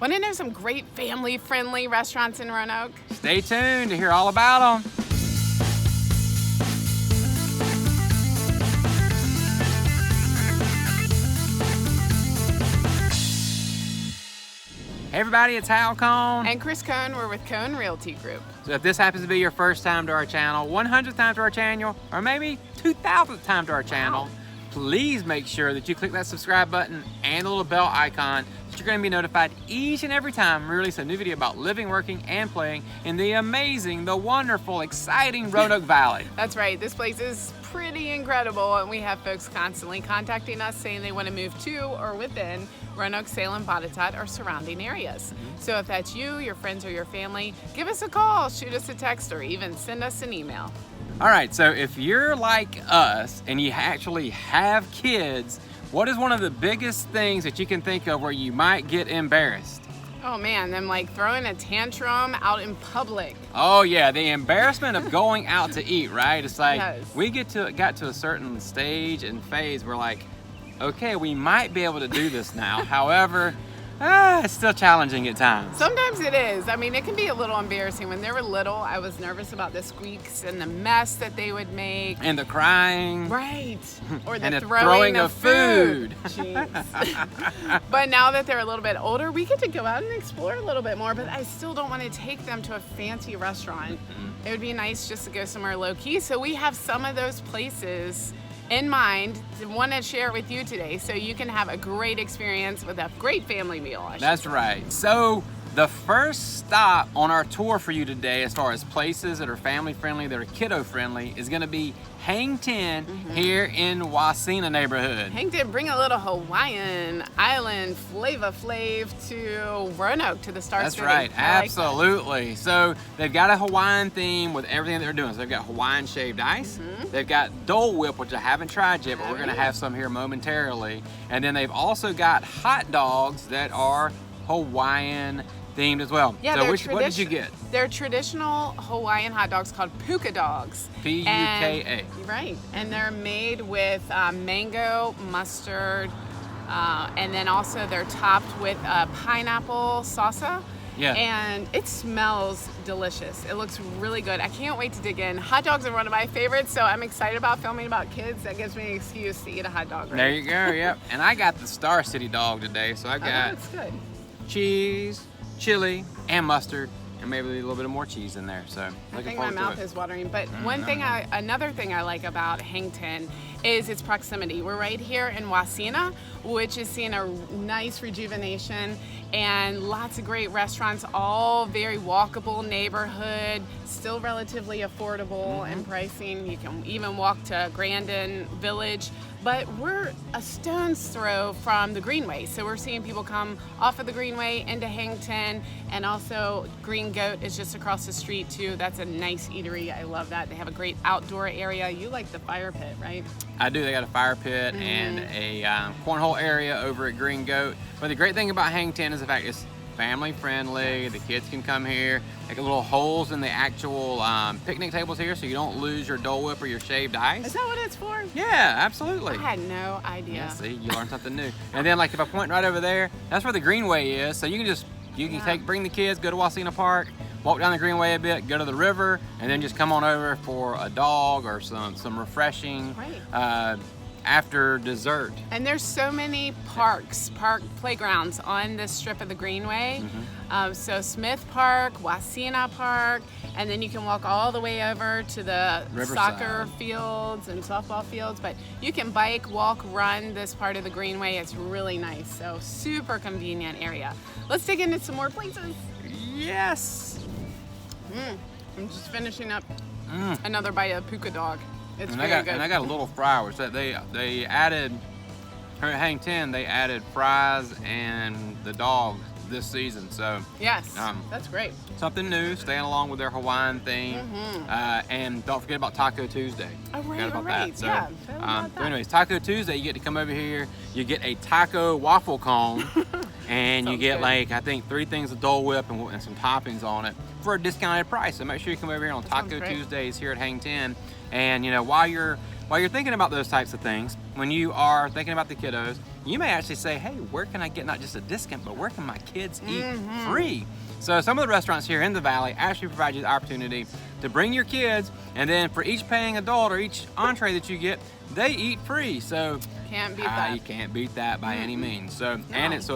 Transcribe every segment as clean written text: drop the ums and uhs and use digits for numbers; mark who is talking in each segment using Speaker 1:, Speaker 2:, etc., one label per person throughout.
Speaker 1: Want to know some great family-friendly restaurants in Roanoke?
Speaker 2: Stay tuned to hear all about them. Hey everybody, it's Hal Cohn.
Speaker 1: And Chris Cohn, we're with Cohn Realty Group.
Speaker 2: So if this happens to be your first time to our channel, 100th time to our channel, or maybe 2000th time to our channel, please make sure that you click that subscribe button and the little bell icon so you're going to be notified each and every time we release a new video about living, working, and playing in the amazing, the wonderful, exciting Roanoke Valley.
Speaker 1: That's right. This place is pretty incredible, and we have folks constantly contacting us saying they want to move to or within Roanoke, Salem, Botetourt, or surrounding areas. So if that's you, your friends, or your family, give us a call, shoot us a text, or even send us an email.
Speaker 2: All right, so if you're like us and you actually have kids, what is one of the biggest things that you can think of where you might get embarrassed?
Speaker 1: Oh man, them like throwing a tantrum out in public.
Speaker 2: Oh yeah, the embarrassment of going out to eat, right? It's like
Speaker 1: Yes.
Speaker 2: we got to a certain stage and phase where like, okay, we might be able to do this now. However, it's still challenging at times.
Speaker 1: Sometimes it is. I mean, it can be a little embarrassing. When they were little, I was nervous about the squeaks and the mess that they would make.
Speaker 2: And the crying.
Speaker 1: Right. Or the,
Speaker 2: And the
Speaker 1: throwing of food.
Speaker 2: food.
Speaker 1: Jeez. But now that they're a little bit older, we get to go out and explore a little bit more, but I still don't want to take them to a fancy restaurant. It would be nice just to go somewhere low key. So we have some of those places in mind to want to share with you today so you can have a great experience with a great family meal.
Speaker 2: That's right. So the first stop on our tour for you today, as far as places that are family friendly, that are kiddo friendly, is going to be Hang 10 here in Wasena neighborhood.
Speaker 1: Hank did bring a little Hawaiian island flavor flav to Roanoke, to the Star
Speaker 2: That's
Speaker 1: City.
Speaker 2: right,
Speaker 1: I like
Speaker 2: absolutely. So they've got a Hawaiian theme with everything that they're doing. So they've got Hawaiian shaved ice. They've got Dole Whip, which I haven't tried yet, but we're going to have some here momentarily. And then they've also got hot dogs that are Hawaiian themed as well.
Speaker 1: Yeah,
Speaker 2: so what did you get?
Speaker 1: They're traditional Hawaiian hot dogs called puka dogs.
Speaker 2: Puka.
Speaker 1: And- Right. And they're made with mango, mustard, and then also they're topped with pineapple salsa.
Speaker 2: Yeah.
Speaker 1: And it smells delicious. It looks really good. I can't wait to dig in. Hot dogs are one of my favorites, so I'm excited about filming about kids. That gives me an excuse to eat a hot dog. Right?
Speaker 2: There you go, yep. And I got the Star City dog today, so I
Speaker 1: Oh,
Speaker 2: got
Speaker 1: that's good.
Speaker 2: cheese, chili, and mustard, and maybe a little bit more cheese in there. So
Speaker 1: I
Speaker 2: looking
Speaker 1: think my
Speaker 2: forward
Speaker 1: mouth
Speaker 2: to it.
Speaker 1: is watering. But another thing I like about Hang 10 is its proximity. We're right here in Wasena, which is seeing a nice rejuvenation and lots of great restaurants, all very walkable neighborhood, still relatively affordable in pricing. You can even walk to Grandin Village. But we're a stone's throw from the Greenway. So we're seeing people come off of the Greenway into Hang 10, and also Green Goat is just across the street too. That's a nice eatery. I love that. They have a great outdoor area. You like the fire pit, right?
Speaker 2: I do. They got a fire pit and a cornhole area over at Green Goat. But the great thing about Hang 10 is the fact it's family friendly. The kids can come here. They got little holes in the actual picnic tables here, so you don't lose your Dole Whip or your shaved ice.
Speaker 1: Is that what it's for?
Speaker 2: Yeah, absolutely.
Speaker 1: I had no idea.
Speaker 2: Yeah, see, you learned something new. And then, like, if I point right over there, that's where the Greenway is. So you can bring the kids, go to Wasena Park, walk down the Greenway a bit, go to the river, and then just come on over for a dog or some refreshing after dessert.
Speaker 1: And there's so many park playgrounds on this strip of the Greenway. So Smith Park, Wasena Park, and then you can walk all the way over to the
Speaker 2: Riverside.
Speaker 1: soccer fields and softball fields. But you can bike, walk, run this part of the Greenway. It's really nice. So super convenient area. Let's dig into some more places.
Speaker 2: Yes.
Speaker 1: I'm just finishing up another bite of puka dog. It's
Speaker 2: And
Speaker 1: very good.
Speaker 2: I got a little fry, which they added, here at Hang 10, they added fries and the dog this season. So
Speaker 1: Yes, that's great.
Speaker 2: something new, staying along with their Hawaiian theme. And don't forget about Taco Tuesday.
Speaker 1: Oh, right,
Speaker 2: Forgot about
Speaker 1: right.
Speaker 2: that. So,
Speaker 1: Yeah, forgot about
Speaker 2: so
Speaker 1: that.
Speaker 2: anyways, Taco Tuesday, you get to come over here, you get a taco waffle cone, and you
Speaker 1: Sounds
Speaker 2: get
Speaker 1: good.
Speaker 2: like, I think 3 things of Dole Whip and some toppings on it for a discounted price. So make sure you come over here on
Speaker 1: Sounds
Speaker 2: Taco
Speaker 1: great.
Speaker 2: Tuesdays here at Hang 10. And you know, while you're while you're thinking about those types of things, when you are thinking about the kiddos, you may actually say, hey, where can I get not just a discount, but where can my kids eat free? So some of the restaurants here in the Valley actually provide you the opportunity to bring your kids, and then for each paying adult or each entree that you get, they eat free. So
Speaker 1: can't beat that.
Speaker 2: You can't beat that by any means. So and it's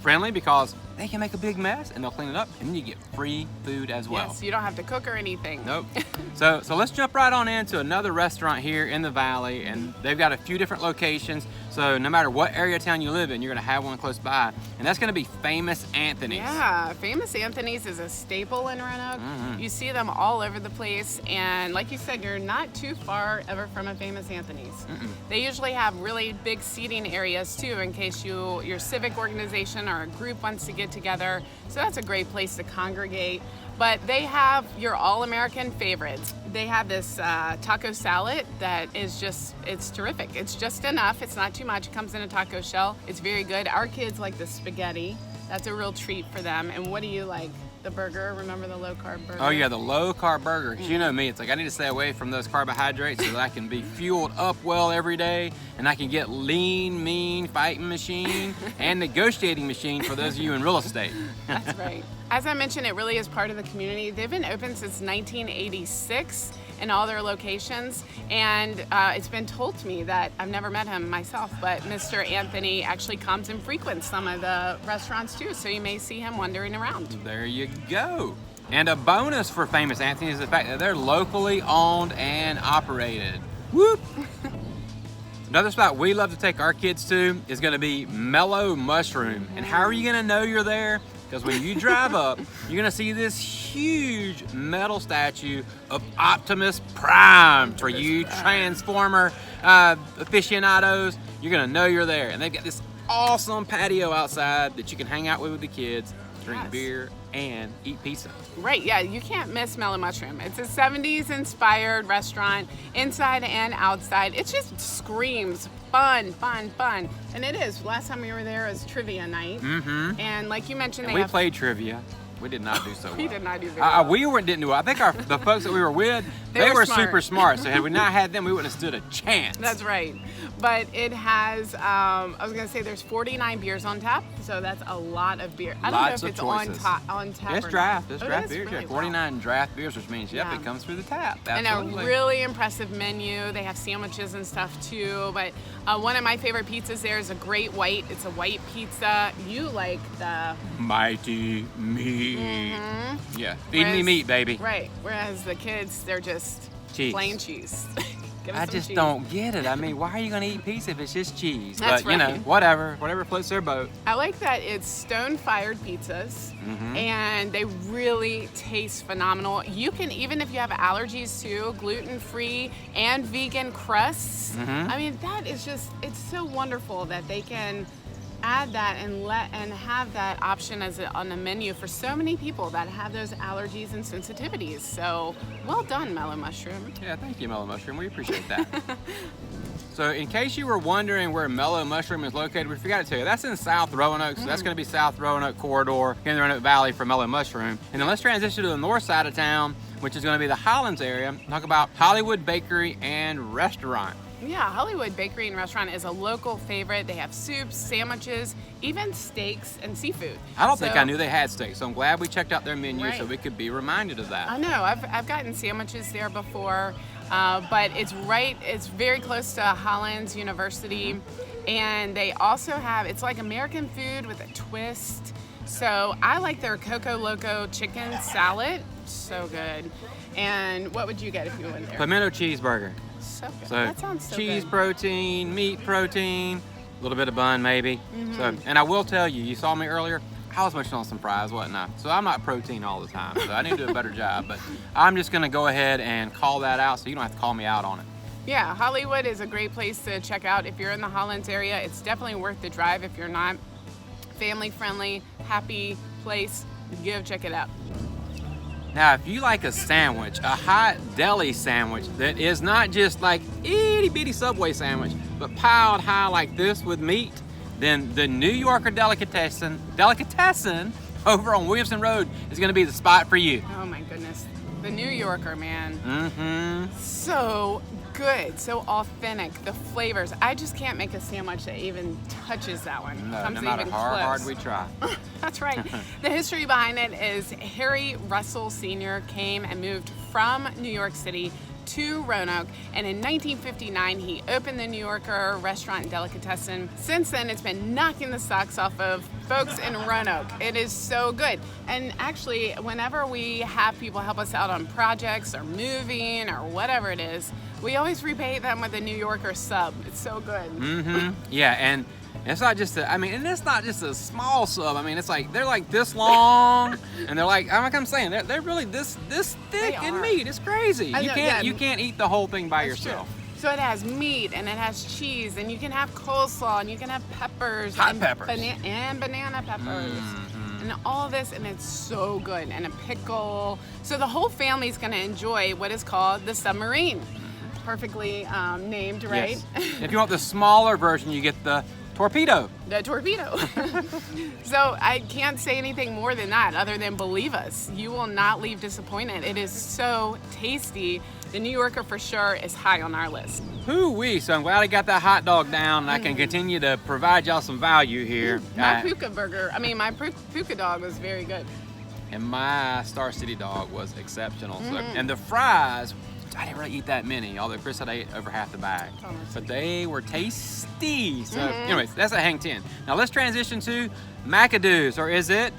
Speaker 2: friendly because they can make a big mess and they'll clean it up, and then you get free food as well.
Speaker 1: Yes, you don't have to cook or anything.
Speaker 2: Nope. So let's jump right on into another restaurant here in the Valley, and they've got a few different locations. So no matter what area of town you live in, you're gonna have one close by, and that's gonna be Famous Anthony's.
Speaker 1: Yeah, Famous Anthony's is a staple in Roanoke. You see them all over the place, and like you said, you're not too far ever from a Famous Anthony's. They usually have really big seating areas too, in case your civic organization or a group wants to get together. So that's a great place to congregate. But they have your all-American favorites. They have this taco salad that is it's terrific. It's just enough, it's not too much. It comes in a taco shell. It's very good. Our kids like the spaghetti. That's a real treat for them. And what do you like? The burger, remember the low-carb burger?
Speaker 2: Oh yeah, the low-carb burger. 'Cause you know me, it's like I need to stay away from those carbohydrates so that I can be fueled up well every day, and I can get lean, mean, fighting machine and negotiating machine for those of you in real estate.
Speaker 1: That's right. As I mentioned, it really is part of the community. They've been open since 1986 in all their locations, and it's been told to me that I've never met him myself, but Mr. Anthony actually comes and frequents some of the restaurants too, so you may see him wandering around.
Speaker 2: There you go. And a bonus for Famous Anthony is the fact that they're locally owned and operated. Whoop! Another spot we love to take our kids to is going to be Mellow Mushroom. And how are you going to know you're there? Because when you drive up, you're gonna see this huge metal statue of Optimus Prime. For you Transformer aficionados, you're gonna know you're there. And they've got this awesome patio outside that you can hang out with the kids, drink beer, and eat pizza.
Speaker 1: Right, yeah, you can't miss Mellow Mushroom. It's a 70s inspired restaurant, inside and outside. It just screams fun, fun, fun. And it is. Last time we were there was trivia night. And like you mentioned,
Speaker 2: we played trivia. We did not do so well.
Speaker 1: We did not do very well.
Speaker 2: We didn't do well. I think the folks that we were with, they were super smart. So had we not had them, we wouldn't have stood a chance.
Speaker 1: That's right. But it has, I was going to say there's 49 beers on tap. So that's a lot of beer. I don't know if it's on tap.
Speaker 2: It's draft. It's draft beers. Really? 49 draft beers, which means, it comes through the tap. Absolutely.
Speaker 1: And a really impressive menu. They have sandwiches and stuff too. But one of my favorite pizzas there is a Great White. It's a white pizza. You like the
Speaker 2: Mighty Meat. Yeah, feed me meat, baby.
Speaker 1: Right. Whereas the kids, they're just plain cheese.
Speaker 2: I just don't get it. I mean, why are you gonna eat pizza if it's just cheese?
Speaker 1: That's
Speaker 2: but you know, whatever floats their boat.
Speaker 1: I like that it's stone-fired pizzas, and they really taste phenomenal. You can, even if you have allergies too, gluten-free and vegan crusts. I mean, that is just, it's so wonderful that they can add that and have that option on the menu for so many people that have those allergies and sensitivities. So well done, Mellow Mushroom.
Speaker 2: Yeah, thank you, Mellow Mushroom. We appreciate that. So in case you were wondering where Mellow Mushroom is located, we forgot to tell you, that's in South Roanoke. So that's going to be South Roanoke corridor in the Roanoke Valley for Mellow Mushroom. And then let's transition to the north side of town, which is going to be the Highlands area. Talk about Hollywood Bakery and Restaurant.
Speaker 1: Yeah, Hollywood Bakery and Restaurant is a local favorite. They have soups, sandwiches, even steaks and seafood.
Speaker 2: I don't think I knew they had steaks, so I'm glad we checked out their menu so we could be reminded of that.
Speaker 1: I know, I've gotten sandwiches there before, but it's very close to Hollins University, and they also have, it's like American food with a twist. So I like their Coco Loco chicken salad, so good. And what would you get if you went there?
Speaker 2: Pimento cheeseburger.
Speaker 1: So good.
Speaker 2: So
Speaker 1: that sounds so
Speaker 2: cheese
Speaker 1: good.
Speaker 2: protein, meat protein, a little bit of bun maybe. So, and I will tell you, you saw me earlier, I was munching on some fries, wasn't I? So I'm not protein all the time, so I need to do a better job. But I'm just gonna go ahead and call that out so you don't have to call me out on it.
Speaker 1: Yeah, Hollywood is a great place to check out if you're in the Hollins area. It's definitely worth the drive if you're not. Family friendly, happy place. Go check it out.
Speaker 2: Now, if you like a sandwich, a hot deli sandwich that is not just like itty bitty Subway sandwich, but piled high like this with meat, then the New Yorker Delicatessen over on Williamson Road is gonna be the spot for you.
Speaker 1: Oh my goodness. The New Yorker, man. So good, so authentic. The flavors. I just can't make a sandwich that even touches that one.
Speaker 2: No,
Speaker 1: Comes
Speaker 2: no matter
Speaker 1: even
Speaker 2: how
Speaker 1: close.
Speaker 2: hard we try.
Speaker 1: That's right. The history behind it is Harry Russell Sr. came and moved from New York City to Roanoke, and in 1959 he opened the New Yorker restaurant and delicatessen. Since then, it's been knocking the socks off of folks in Roanoke. It is so good. And actually, whenever we have people help us out on projects or moving or whatever it is, we always repay them with a New Yorker sub. It's so good.
Speaker 2: Mm-hmm. Yeah, and it's not just and it's not just a small sub. I mean, it's like, they're like this long, and they're like, I'm saying, they're really this thick in meat. It's crazy. You can't eat the whole thing by yourself.
Speaker 1: True. So it has meat, and it has cheese, and you can have coleslaw, and you can have peppers.
Speaker 2: Hot
Speaker 1: and
Speaker 2: peppers.
Speaker 1: And banana peppers. And all this, and it's so good. And a pickle. So the whole family's gonna enjoy what is called the submarine. Perfectly named, right?
Speaker 2: Yes. If you want the smaller version, you get the torpedo.
Speaker 1: The torpedo. So I can't say anything more than that other than believe us. You will not leave disappointed. It is so tasty. The New Yorker for sure is high on our list.
Speaker 2: Hoo-wee, so I'm glad I got that hot dog down and I can continue to provide y'all some value here.
Speaker 1: My puka dog was very good.
Speaker 2: And my Star City dog was exceptional. So, and the fries, I didn't really eat that many, although Chris had ate over half the bag. But they were tasty. So anyways, that's a hang 10. Now let's transition to Makkadoos, or is it?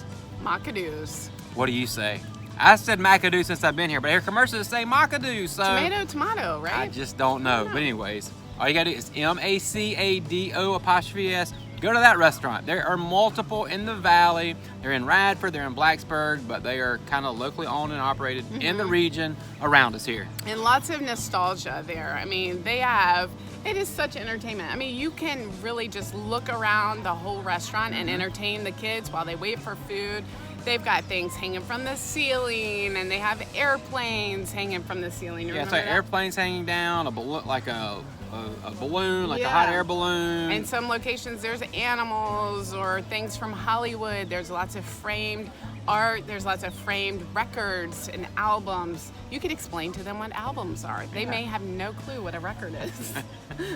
Speaker 1: Makkadoos.
Speaker 2: What do you say? I said Makkadoos since I've been here, but I hear commercials that say Makkadoos. So
Speaker 1: Tomato, right?
Speaker 2: I just don't know. But anyways, all you gotta do is Maccado''S. Go to that restaurant. There are multiple in the valley. They're in Radford, they're in Blacksburg, but they are kind of locally owned and operated in the region around us here.
Speaker 1: And lots of nostalgia there. I mean, it is such entertainment. I mean, you can really just look around the whole restaurant and entertain the kids while they wait for food. They've got things hanging from the ceiling, and they have airplanes hanging from the ceiling.
Speaker 2: Yeah, it's like airplanes hanging down, a balloon, like a balloon, like a hot air balloon.
Speaker 1: And some locations there's animals or things from Hollywood. There's lots of framed art. There's lots of framed records and albums. You can explain to them what albums are. They may have no clue what a record is.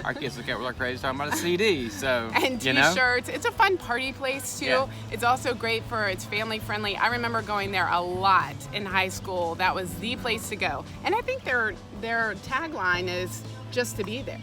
Speaker 2: Our kids look at it like crazy talking about a CD. So
Speaker 1: and t-shirts. It's a fun party place too.
Speaker 2: Yeah.
Speaker 1: It's also great for it's family friendly. I remember going there a lot in high school. That was the place to go. And I think their tagline is just to be there.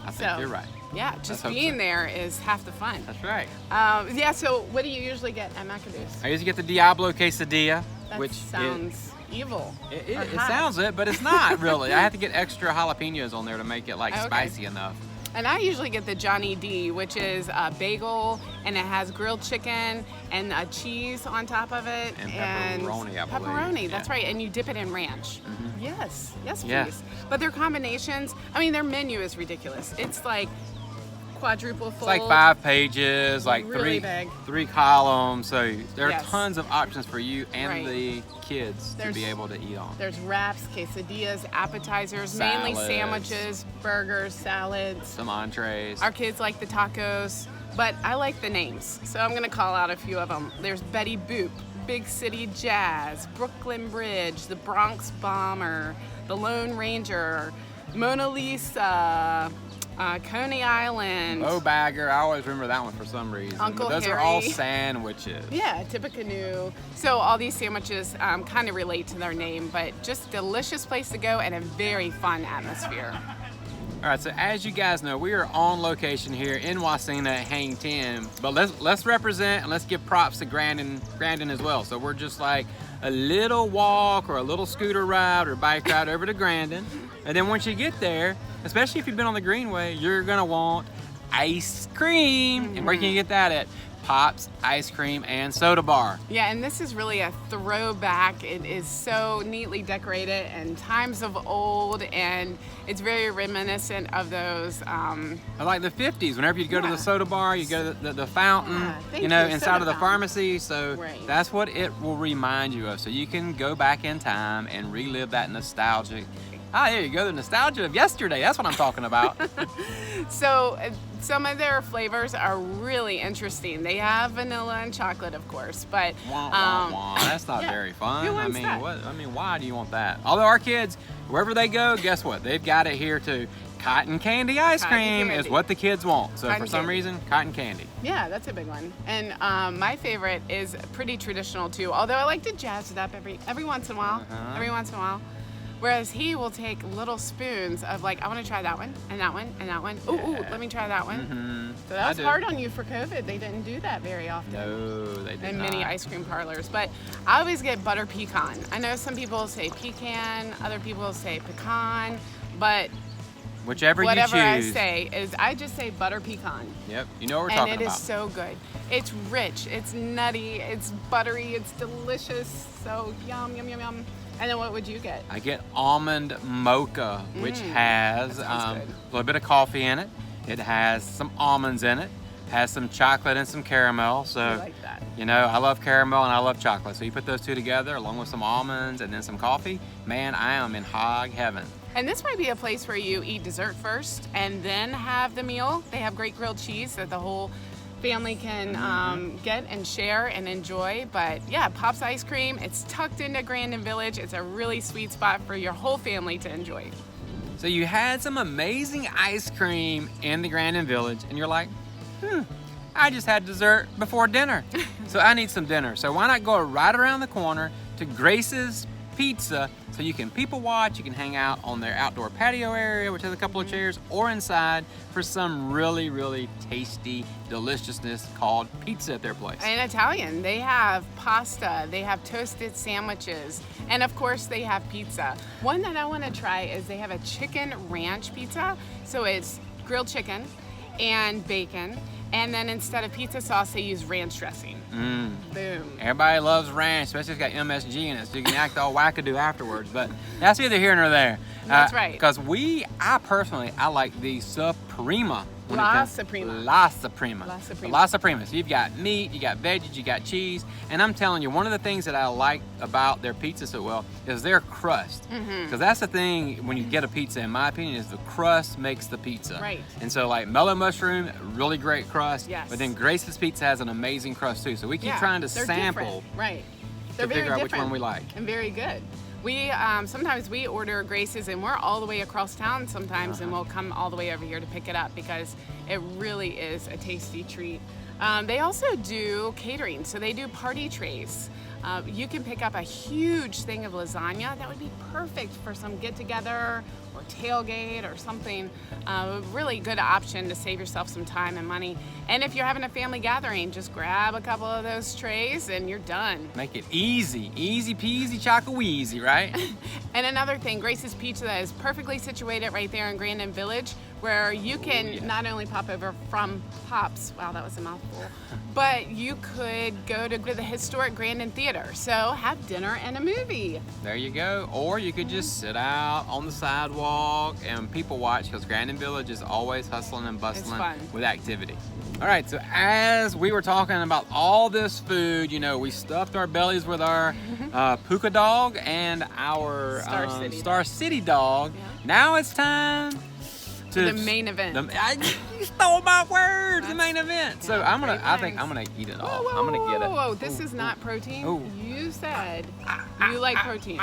Speaker 2: I think you're right.
Speaker 1: Yeah, just being there is half the fun.
Speaker 2: That's right.
Speaker 1: Yeah, so what do you usually get at Makkadoos?
Speaker 2: I usually get the Diablo quesadilla,
Speaker 1: which sounds evil.
Speaker 2: It sounds it, but it's not really. I have to get extra jalapenos on there to make it spicy enough.
Speaker 1: And I usually get the Johnny D, which is a bagel, and it has grilled chicken and a cheese on top of it.
Speaker 2: And pepperoni, I believe.
Speaker 1: Pepperoni, that's right. And you dip it in ranch. Yes, please.
Speaker 2: Yeah.
Speaker 1: But their combinations, I mean, their menu is ridiculous. It's like quadruple fold.
Speaker 2: It's like 5 pages, like
Speaker 1: really big.
Speaker 2: 3 columns. So there are tons of options for you and the kids to be able to eat on.
Speaker 1: There's wraps, quesadillas, appetizers, mainly sandwiches, burgers, salads.
Speaker 2: Some entrees.
Speaker 1: Our kids like the tacos, but I like the names. So I'm gonna call out a few of them. There's Betty Boop, Big City Jazz, Brooklyn Bridge, the Bronx Bomber, the Lone Ranger, Mona Lisa, Coney Island.
Speaker 2: Oh, Bagger. I always remember that one for some reason.
Speaker 1: Uncle
Speaker 2: Those
Speaker 1: Harry.
Speaker 2: are all sandwiches.
Speaker 1: Yeah, Tippecanoe. So all these sandwiches kind of relate to their name, but just delicious place to go and a very fun atmosphere.
Speaker 2: All right, so as you guys know, we are on location here in Wasena at Hang 10, but let's represent and let's give props to Grandin as well. So we're just like a little walk or a little scooter ride or bike ride over to Grandin. And then once you get there, especially if you've been on the Greenway, you're gonna want ice cream. And where can you get that at? Pops Ice Cream and Soda Bar.
Speaker 1: Yeah, and this is really a throwback. It is so neatly decorated and times of old, and it's very reminiscent of those.
Speaker 2: Like the 50s, whenever you go to the soda bar, you go to the fountain, inside of the pharmacy. So that's what it will remind you of. So you can go back in time and relive that nostalgic. Ah, there you go, the nostalgia of yesterday. That's what I'm talking about.
Speaker 1: So Some of their flavors are really interesting. They have vanilla and chocolate, of course, but
Speaker 2: That's not
Speaker 1: yeah.
Speaker 2: very fun.
Speaker 1: Who
Speaker 2: I
Speaker 1: wants
Speaker 2: mean,
Speaker 1: that?
Speaker 2: why do you want that? Although our kids, wherever they go, guess what? They've got it here too. Cotton candy ice cream is what the kids want. So for some reason, cotton candy.
Speaker 1: Yeah, that's a big one. And my favorite is pretty traditional too. Although I like to jazz it up every once in a while. Every once in a while. Whereas he will take little spoons of like, I want to try that one and that one and that one. Ooh, let me try that one. So that was hard on you for COVID. They didn't do that very often.
Speaker 2: No, they did
Speaker 1: in
Speaker 2: not.
Speaker 1: many ice cream parlors. But I always get butter pecan. I know some people say pecan, other people say pecan, but
Speaker 2: whatever you choose.
Speaker 1: Whatever I say is, I just say butter pecan.
Speaker 2: Yep, you know what we're talking about.
Speaker 1: And it is so good. It's rich, it's nutty, it's buttery, it's delicious. So yum, yum, yum, yum. And then what would you get?
Speaker 2: I get almond mocha, which has a little bit of coffee in it. It has some almonds in it. Has some chocolate and some caramel. So,
Speaker 1: I like that.
Speaker 2: You know, I love caramel and I love chocolate. So you put those two together along with some almonds and then some coffee. Man, I am in hog heaven.
Speaker 1: And this might be a place where you eat dessert first and then have the meal. They have great grilled cheese that the whole family can get and share and enjoy. But yeah, Pop's Ice Cream, it's tucked into Grandin Village. It's a really sweet spot for your whole family to enjoy.
Speaker 2: So you had some amazing ice cream in the Grandin Village and you're like, I just had dessert before dinner. So I need some dinner. So why not go right around the corner to Grace's Pizza so you can people watch, you can hang out on their outdoor patio area, which has a couple of chairs, or inside for some really, really tasty deliciousness called pizza at their place.
Speaker 1: And Italian, they have pasta, they have toasted sandwiches, and of course they have pizza. One that I want to try is they have a chicken ranch pizza. So it's grilled chicken and bacon, and then instead of pizza sauce they use ranch dressing. Boom.
Speaker 2: Everybody loves ranch, especially if it's got MSG in it, so you can act all wackadoo afterwards. But that's either here nor there.
Speaker 1: That's right.
Speaker 2: Because I personally like the Suprema.
Speaker 1: La Suprema.
Speaker 2: La Suprema.
Speaker 1: La Suprema.
Speaker 2: La Suprema. So you've got meat, you got veggies, you got cheese. And I'm telling you, one of the things that I like about their pizza so well is their crust. Because that's the thing when you get a pizza, in my opinion, is the crust makes the pizza.
Speaker 1: Right.
Speaker 2: And so like Mellow Mushroom, really great crust.
Speaker 1: Yes.
Speaker 2: But then Grace's Pizza has an amazing crust too. So we keep trying to sample.
Speaker 1: Different. Right. They're
Speaker 2: to
Speaker 1: very
Speaker 2: figure out
Speaker 1: different
Speaker 2: which one we like.
Speaker 1: and very good. We sometimes we order Grace's and we're all the way across town sometimes, and we'll come all the way over here to pick it up because it really is a tasty treat. They also do catering, so they do party trays. You can pick up a huge thing of lasagna that would be perfect for some get-together or tailgate or something. A really good option to save yourself some time and money. And if you're having a family gathering, just grab a couple of those trays and you're done.
Speaker 2: Make it easy, easy peasy, chock-a-wheezy, right?
Speaker 1: And another thing, Grace's Pizza is perfectly situated right there in Grandin Village, where you can not only pop over from Pop's, wow, that was a mouthful, but you could go to the historic Grandin Theater. So have dinner and a movie.
Speaker 2: There you go. Or you could just sit out on the sidewalk and people watch, because Grandin Village is always hustling and bustling with activity. All right, so as we were talking about all this food, you know, we stuffed our bellies with our Puka dog and our Star City dog. Yeah. Now it's time to
Speaker 1: the main event.
Speaker 2: You stole my words. The main event.
Speaker 1: Yeah,
Speaker 2: so I think I'm gonna eat it all. I'm gonna get it.
Speaker 1: Whoa, this is not protein. You said you like protein.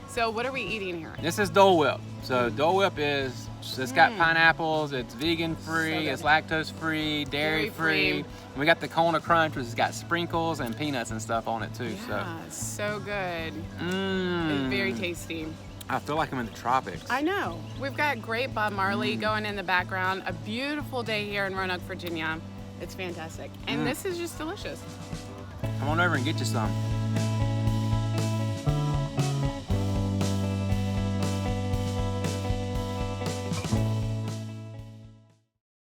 Speaker 1: So what are we eating here?
Speaker 2: This is Dole Whip. So Dole Whip is, it's got pineapples, it's vegan free, it's lactose free, dairy free. We got the Kona Crunch, which has got sprinkles and peanuts and stuff on it too.
Speaker 1: Yeah, so good. It's very tasty.
Speaker 2: I feel like I'm in the tropics.
Speaker 1: I know. We've got great Bob Marley going in the background. A beautiful day here in Roanoke, Virginia. It's fantastic. And this is just delicious.
Speaker 2: Come on over and get you some.